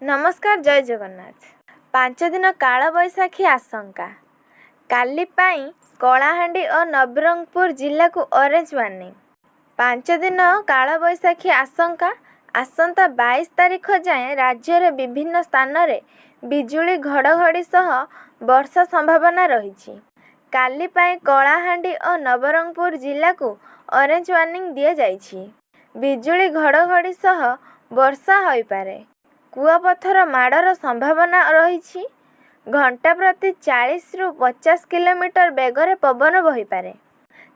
नमस्कार जय जगन्नाथ। 5 दिन कालबैशाखी आशंका। काली पाई कलाहांडी और नवरंगपुर जिला को ऑरेंज वार्निंग। 5 दिन कालबैशाखी आशंका। आसंता 22 तारीख जाए राज्य रे विभिन्न स्थान रे बिजुली घड़घड़ी सह वर्षा संभावना रही। काली पाई कलाहांडी और नवरंगपुर जिला को ऑरेंज वार्निंग दिया जाइछि। बिजुली घड़घड़ी सह वर्षा होई पारे। कुआपथर माड़र संभावना रही। घंटा प्रति 40 ରୁ 50 किलोमीटर बेगर पवन बहीपे।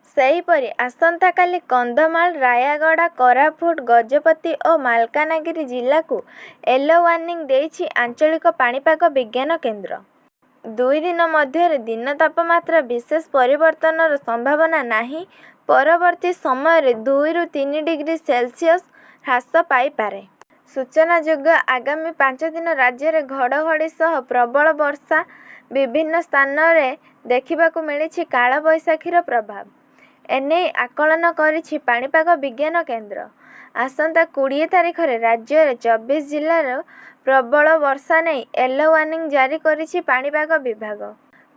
सेहीपरि आसंता काली कंधमाल, रायगड़ा, कोरापुट, गजपति और मालकानगिरी जिला को येलो वार्निंग देइछि आंचलिक पाणीपाग विज्ञान केन्द्र। 2 दिन मध्य दिन तापमात्रा विशेष परिवर्तन संभावना नहीं। परवर्ती समय 2 ରୁ 3 डिग्री सेल्सियस ह्रास पाइपारे। सूचनायोग्य आगामी 5 दिन राज्य में घड़घड़ी सह प्रबल वर्षा विभिन्न स्थान में देखा मिली। कालबैशाखीर प्रभाव एने आकलन करिछि पाणीपाग विज्ञान केन्द्र। आसंता 20 तारीख में राज्य में 24 जिलार प्रबल वर्षा नहीं येलो वार्निंग जारी करिछि पाणीपाग विभाग।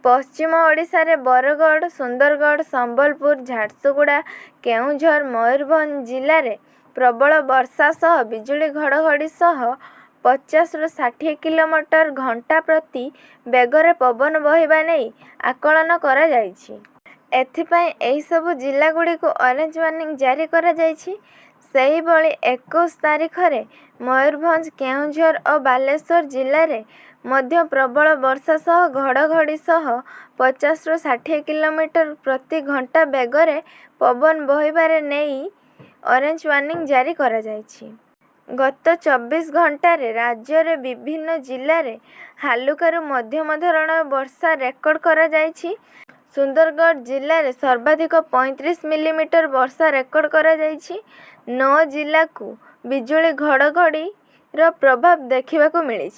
पश्चिम ओडिशा रे बरगढ़, सुंदरगढ़, संबलपुर, झारसुगुड़ा, केउंझर, मयूरभंज जिले में प्रबल वर्षा सह बिजुली घड़घड़ी सह 50 ରୁ 60 किलोमीटर घंटा प्रति बेगर पवन बहिबा नहीं आकलन करा जाइछि। एथिपाई एही सबु जिला गुड़ी को ऑरेंज वार्निंग जारी करा जाइछि। सेही भली 21 तारीख रे मयूरभंज, केउंझर और बालेश्वर जिले में मध्य प्रबल वर्षा सह घड़घड़ी सह 50 ରୁ 60 किलोमीटर प्रति घंटा बेगर पवन बहिबारे नहीं ऑरेंज वार्निंग जारी करा जाइछि। गत 24 घंटा रे राज्य रे विभिन्न जिला रे हालुकारू मध्यम धरणर वर्षा रेकर्ड करा जाइछि। सुंदरगढ़ जिले में सर्वाधिक 35 मिलीमीटर वर्षा रेकर्ड करा जाइछि। 9 जिला को बिजुली घड़घड़ी रो प्रभाव देखा मिली।